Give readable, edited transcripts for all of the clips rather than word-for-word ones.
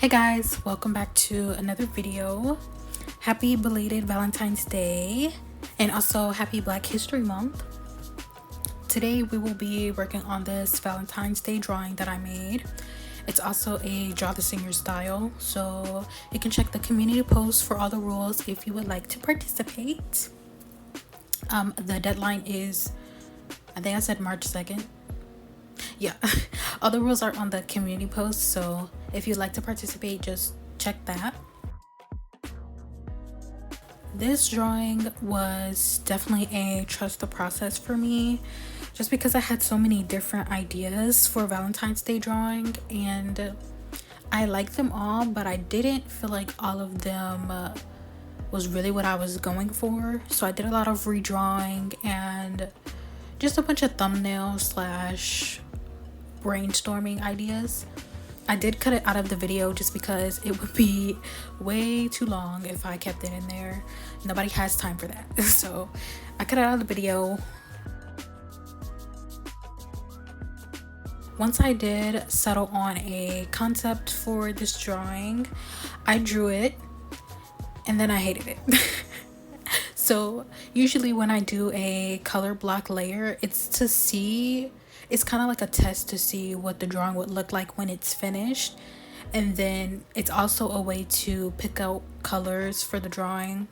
Hey guys, welcome back to another video. Happy belated Valentine's Day and also happy Black History Month. Today we will be working on this Valentine's Day drawing that I made. It's also a draw the singer style, so you can check the community post for all the rules if you would like to participate. The deadline is, I think I said March 2nd. Yeah, all the rules are on the community post, so if you'd like to participate, just check that. This drawing was definitely a trust the process for me, just because I had so many different ideas for Valentine's Day drawing and I liked them all, but I didn't feel like all of them was really what I was going for. So I did a lot of redrawing and just a bunch of thumbnail slash brainstorming ideas. I did cut it out of the video just because it would be way too long if I kept it in there. Nobody has time for that. So I cut it out of the video. Once I did settle on a concept for this drawing, I drew it and then I hated it. So usually when I do a color block layer, it's kind of like a test to see what the drawing would look like when it's finished. And then it's also a way to pick out colors for the drawing.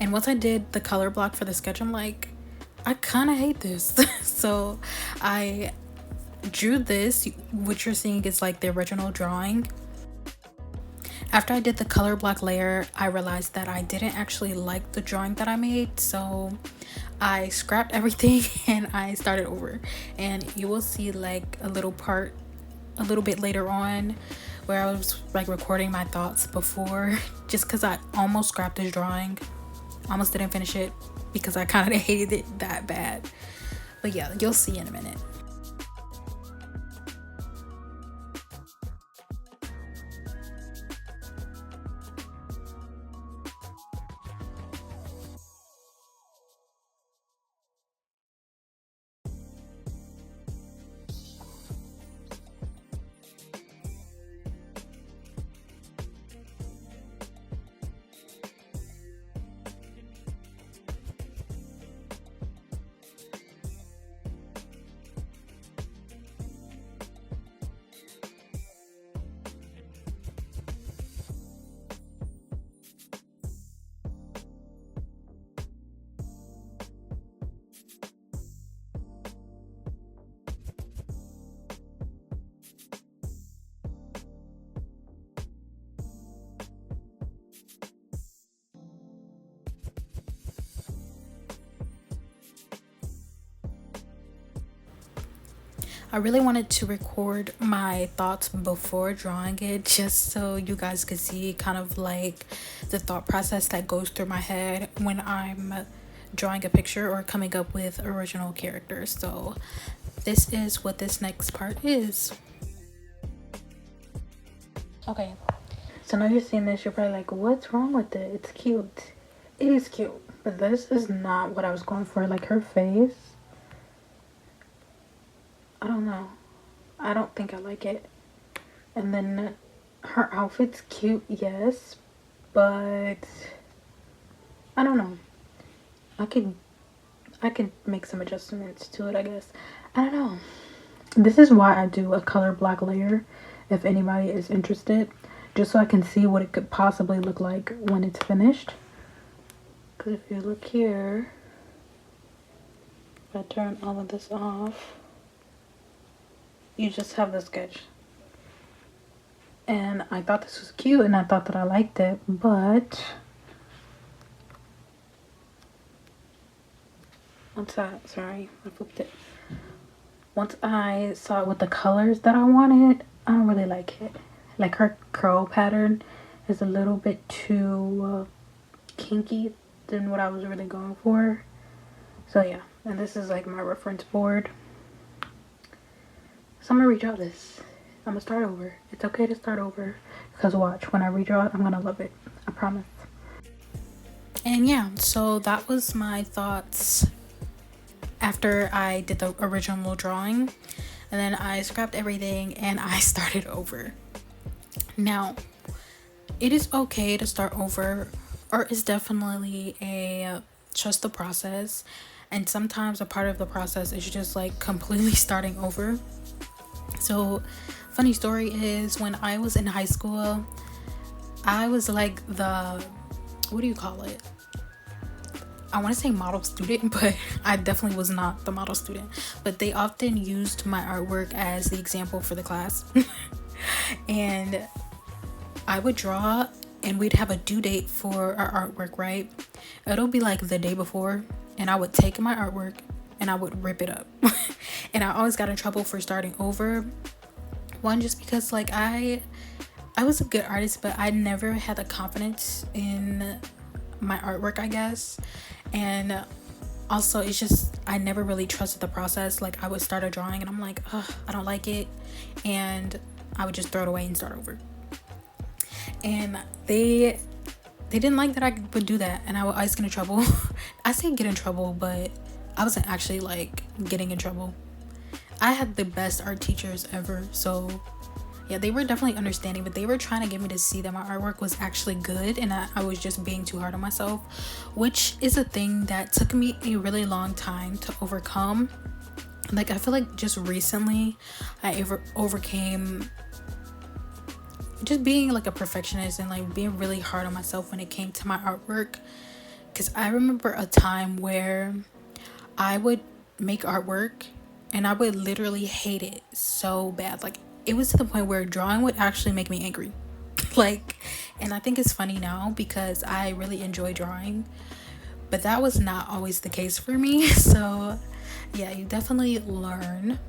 And once I did the color block for the sketch, I'm like, I kind of hate this. So I drew this, which you're seeing is like the original drawing. After I did the color block layer, I realized that I didn't actually like the drawing that I made, so I scrapped everything and I started over. And you will see like a little bit later on where I was like recording my thoughts before, just because I almost scrapped this drawing. Almost didn't finish it because I kind of hated it that bad. But yeah, you'll see in a minute. I really wanted to record my thoughts before drawing it, just so you guys could see kind of like the thought process that goes through my head when I'm drawing a picture or coming up with original characters. So this is what this next part is. Okay, so now you're seeing this, you're probably like, what's wrong with it? It's cute. It is cute, but this is not what I was going for. Like her face, I don't know. I don't think I like it. And then her outfit's cute, yes, but I don't know. I could make some adjustments to it, I guess. I don't know. This is why I do a color block layer, if anybody is interested, just so I can see what it could possibly look like when it's finished. Because if you look here, if I turn all of this off, you just have the sketch. And I thought this was cute and I thought that I liked it, but once I flipped it. Once I saw it with the colors that I wanted, I don't really like it. Like her curl pattern is a little bit too kinky than what I was really going for. So yeah, and this is like my reference board. So I'm gonna redraw this. I'm gonna start over. It's okay to start over, because watch, when I redraw it, I'm gonna love it. I promise. And yeah, so that was my thoughts after I did the original drawing. And then I scrapped everything and I started over. Now, it is okay to start over. Art is definitely a trust the process, and sometimes a part of the process is just like completely starting over. So, funny story is when I was in high school, I was like the, what do you call it? I want to say model student, but I definitely was not the model student. But they often used my artwork as the example for the class. And I would draw, and we'd have a due date for our artwork, right? It'll be like the day before, and I would take my artwork and I would rip it up. And I always got in trouble for starting over. One, just because like I was a good artist, but I never had the confidence in my artwork, I guess. And also, it's just I never really trusted the process. Like, I would start a drawing and I'm like, ugh, I don't like it, and I would just throw it away and start over. And they didn't like that I would do that, and I would always get in trouble. I say get in trouble, but I wasn't actually like getting in trouble. I had the best art teachers ever, so yeah, they were definitely understanding, but they were trying to get me to see that my artwork was actually good, and I was just being too hard on myself, which is a thing that took me a really long time to overcome. Like, I feel like just recently I overcame just being like a perfectionist and like being really hard on myself when it came to my artwork. Because I remember a time where I would make artwork and I would literally hate it so bad. Like, it was to the point where drawing would actually make me angry. Like, and I think it's funny now because I really enjoy drawing, but that was not always the case for me. So yeah, you definitely learn.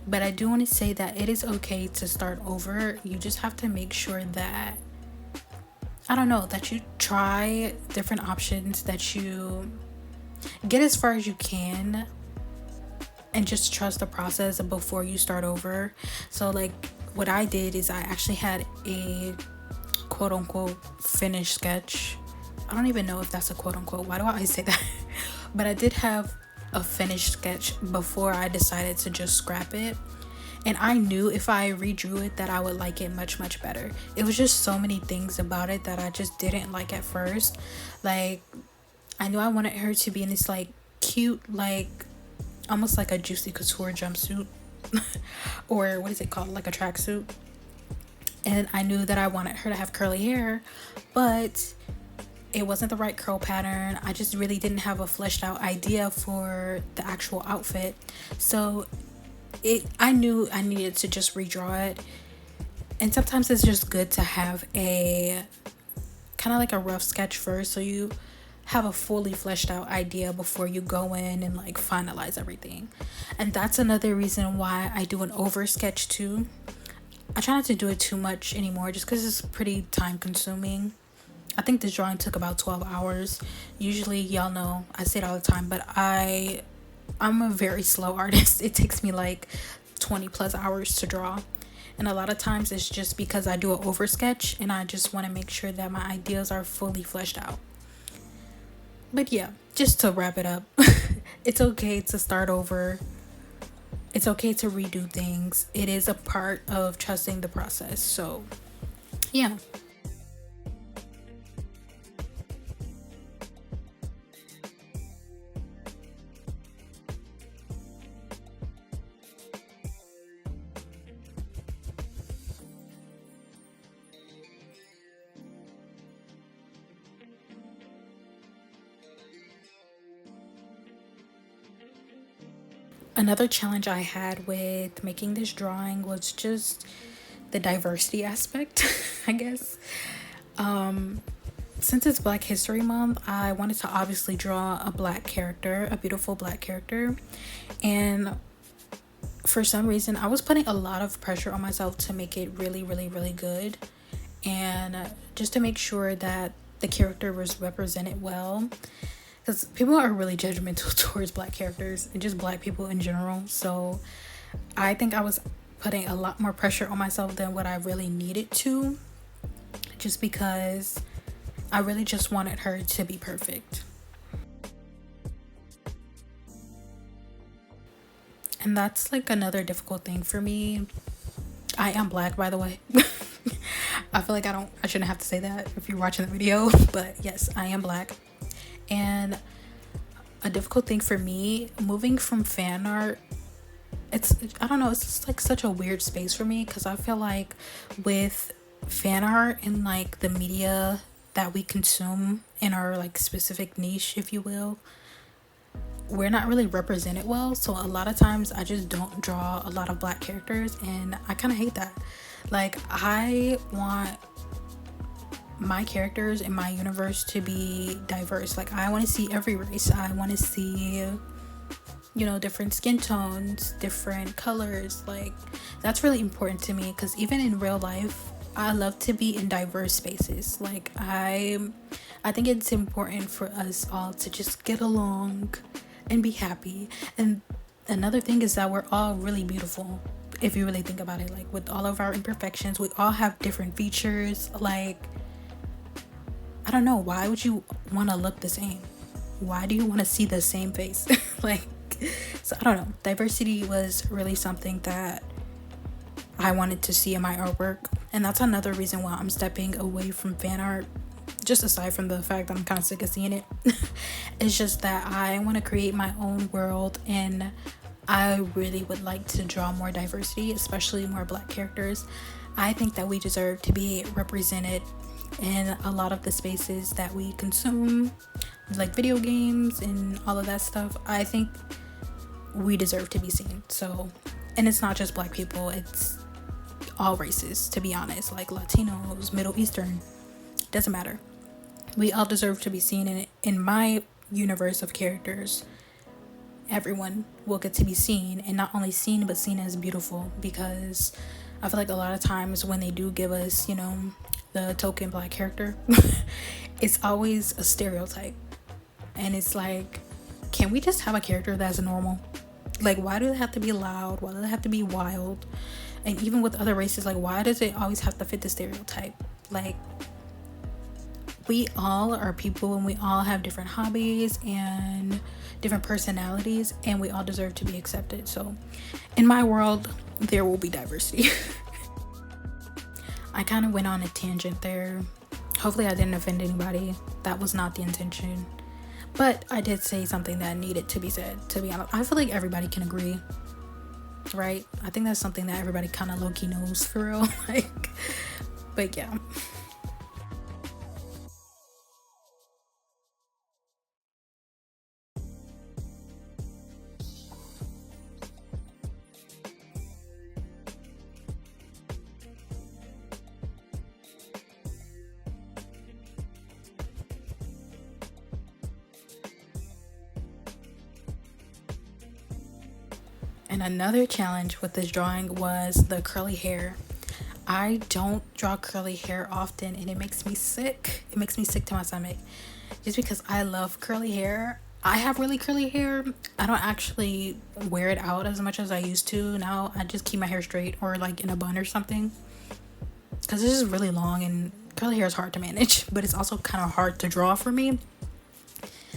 But I do want to say that it is okay to start over. You just have to make sure that, I don't know, that you try different options, that you get as far as you can, and just trust the process before you start over. So like what I did is I actually had a quote unquote finished sketch. I don't even know if that's a quote unquote. Why do I say that? But I did have a finished sketch before I decided to just scrap it. And I knew if I redrew it that I would like it much, much better. It was just so many things about it that I just didn't like at first. Like, I knew I wanted her to be in this like cute, like almost like a Juicy Couture jumpsuit. Or what is it called? Like a tracksuit. And I knew that I wanted her to have curly hair, but it wasn't the right curl pattern. I just really didn't have a fleshed out idea for the actual outfit. So I knew I needed to just redraw it. And sometimes it's just good to have a kind of like a rough sketch first, so you have a fully fleshed out idea before you go in and like finalize everything. And that's another reason why I do an over sketch too. I try not to do it too much anymore just because it's pretty time consuming. I think this drawing took about 12 hours. Usually, y'all know, I say it all the time, but I'm a very slow artist. It takes me like 20 plus hours to draw. And a lot of times it's just because I do an over sketch and I just want to make sure that my ideas are fully fleshed out. But yeah, just to wrap it up, it's okay to start over. It's okay to redo things. It is a part of trusting the process. So yeah. Another challenge I had with making this drawing was just the diversity aspect, I guess. Since it's Black History Month, I wanted to obviously draw a black character, a beautiful black character. And for some reason, I was putting a lot of pressure on myself to make it really, really, really good. And just to make sure that the character was represented well, because people are really judgmental towards black characters and just black people in general. So I think I was putting a lot more pressure on myself than what I really needed to, just because I really just wanted her to be perfect. And that's like another difficult thing for me. I am black, by the way. I feel like I shouldn't have to say that if you're watching the video, but yes, I am black. And a difficult thing for me moving from fan art, I don't know, it's just like such a weird space for me, because I feel like with fan art and like the media that we consume in our like specific niche, if you will, we're not really represented well. So a lot of times I just don't draw a lot of black characters, and I kind of hate that. Like, I want my characters in my universe to be diverse. Like, I want to see every race. I want to see, you know, different skin tones, different colors. Like, that's really important to me, because even in real life, I love to be in diverse spaces. Like, I think it's important for us all to just get along and be happy. And another thing is that we're all really beautiful, if you really think about it. Like, with all of our imperfections, we all have different features. Like, I don't know, why would you want to look the same? Why do you want to see the same face? Like, so I don't know, diversity was really something that I wanted to see in my artwork, and that's another reason why I'm stepping away from fan art. Just aside from the fact that I'm kind of sick of seeing it, it's just that I want to create my own world, and I really would like to draw more diversity, especially more black characters. I think that we deserve to be represented in a lot of the spaces that we consume, like video games and all of that stuff. I think we deserve to be seen. So, and it's not just black people, it's all races, to be honest, like Latinos, Middle Eastern, doesn't matter. We all deserve to be seen. In my universe of characters, everyone will get to be seen, and not only seen, but seen as beautiful, because I feel like a lot of times when they do give us, you know, the token black character, it's always a stereotype. And it's like, can we just have a character that's normal? Like, why do they have to be loud? Why do they have to be wild? And even with other races, like, why does it always have to fit the stereotype? Like, we all are people, and we all have different hobbies and different personalities, and we all deserve to be accepted. So in my world, there will be diversity. I kind of went on a tangent there. Hopefully I didn't offend anybody. That was not the intention. But I did say something that needed to be said, to be honest. I feel like everybody can agree, right? I think that's something that everybody kind of low-key knows, for real. Like, but yeah. And another challenge with this drawing was the curly hair. I don't draw curly hair often, and it makes me sick. It makes me sick to my stomach, just because I love curly hair. I have really curly hair. I don't actually wear it out as much as I used to. Now I just keep my hair straight, or like in a bun or something, because this is really long, and curly hair is hard to manage, but it's also kind of hard to draw for me.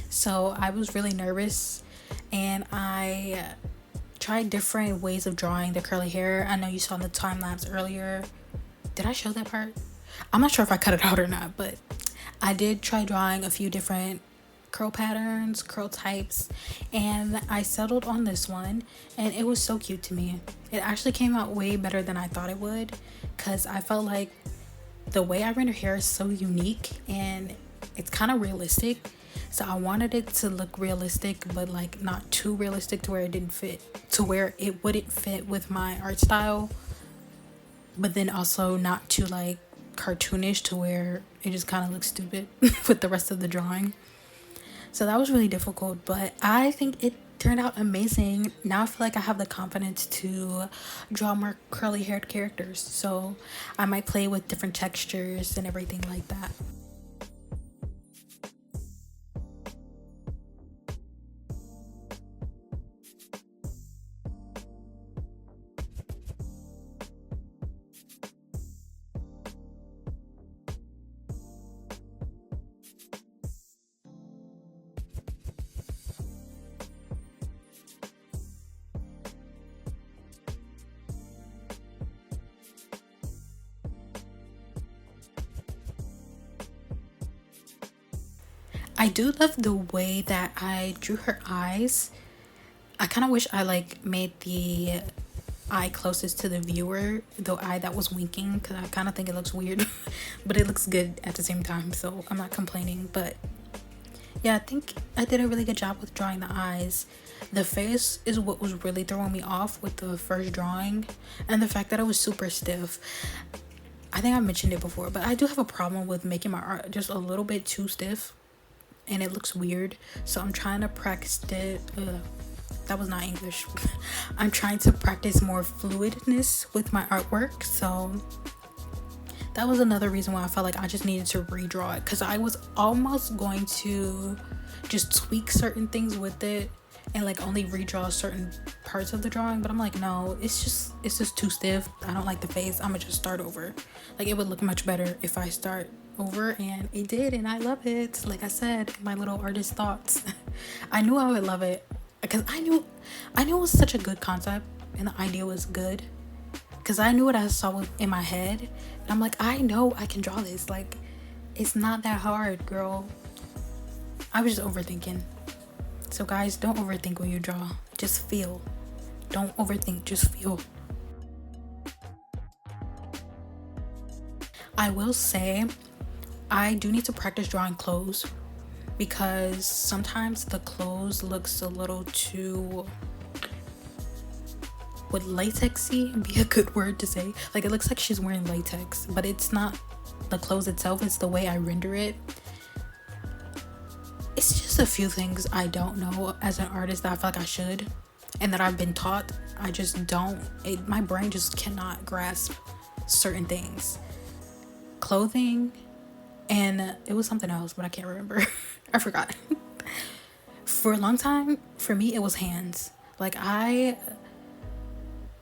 So I was really nervous, and I tried different ways of drawing the curly hair. I know you saw the time lapse earlier. Did I show that part? I'm not sure if I cut it out or not, but I did try drawing a few different curl patterns, curl types, and I settled on this one, and it was so cute to me. It actually came out way better than I thought it would, because I felt like the way I render hair is so unique, and it's kind of realistic. So I wanted it to look realistic, but like not too realistic to where it didn't fit, to where it wouldn't fit with my art style, but then also not too like cartoonish to where it just kind of looks stupid with the rest of the drawing. So that was really difficult, but I think it turned out amazing. Now I feel like I have the confidence to draw more curly haired characters, so I might play with different textures and everything like that. I do love the way that I drew her eyes. I kind of wish I like made the eye closest to the viewer, the eye that was winking, because I kind of think it looks weird but it looks good at the same time, so I'm not complaining. But yeah, I think I did a really good job with drawing the eyes. The face is what was really throwing me off with the first drawing, and the fact that it was super stiff. I think I mentioned it before, but I do have a problem with making my art just a little bit too stiff and it looks weird, so I'm trying to practice it. That was not English. I'm trying to practice more fluidness with my artwork, so that was another reason why I felt like I just needed to redraw it, because I was almost going to just tweak certain things with it and like only redraw certain parts of the drawing, but I'm like, no, it's just too stiff. I don't like the face. I'm gonna just start over. Like, it would look much better if I start over, and it did, and I love it. Like I said, my little artist thoughts. I knew I would love it because I knew it was such a good concept and the idea was good, because I knew what I saw in my head, and I'm like, I know I can draw this. Like, it's not that hard, girl. I was just overthinking. So guys, don't overthink when you draw. Just feel. Don't overthink, just feel. I will say I do need to practice drawing clothes, because sometimes the clothes looks a little too, would latexy be a good word to say? Like, it looks like she's wearing latex, but it's not the clothes itself, it's the way I render it. It's just a few things I don't know as an artist that I feel like I should, and that I've been taught. I just don't. My brain just cannot grasp certain things. Clothing, and it was something else, but I can't remember. I forgot. For a long time, for me, it was hands. Like, I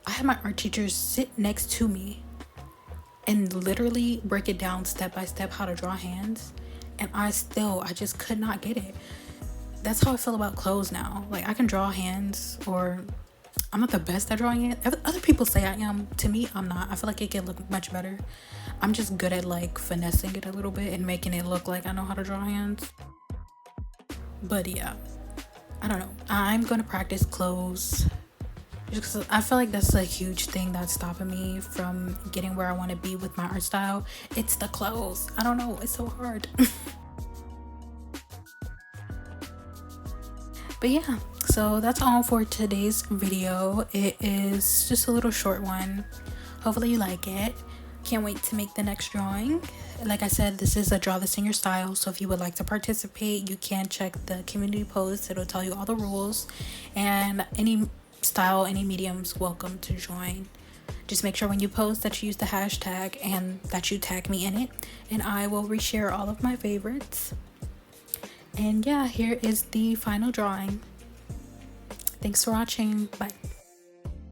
had my art teachers sit next to me and literally break it down step by step how to draw hands, and I just could not get it. That's how I feel about clothes now. Like, I can draw hands, or I'm not the best at drawing it. Other people say I am. To me, I'm not. I feel like it can look much better. I'm just good at like finessing it a little bit and making it look like I know how to draw hands. But yeah, I don't know. I'm gonna practice clothes, just 'cause I feel like that's a huge thing that's stopping me from getting where I want to be with my art style. It's the clothes. I don't know. It's so hard. But yeah, so that's all for today's video. It is just a little short one. Hopefully you like it. Can't wait to make the next drawing. Like I said, this is a draw this in your style, so if you would like to participate, you can check the community post. It'll tell you all the rules, and any style, any medium's welcome to join. Just make sure when you post that you use the hashtag and that you tag me in it, and I will reshare all of my favorites. And yeah, here is the final drawing. Thanks for watching. Bye.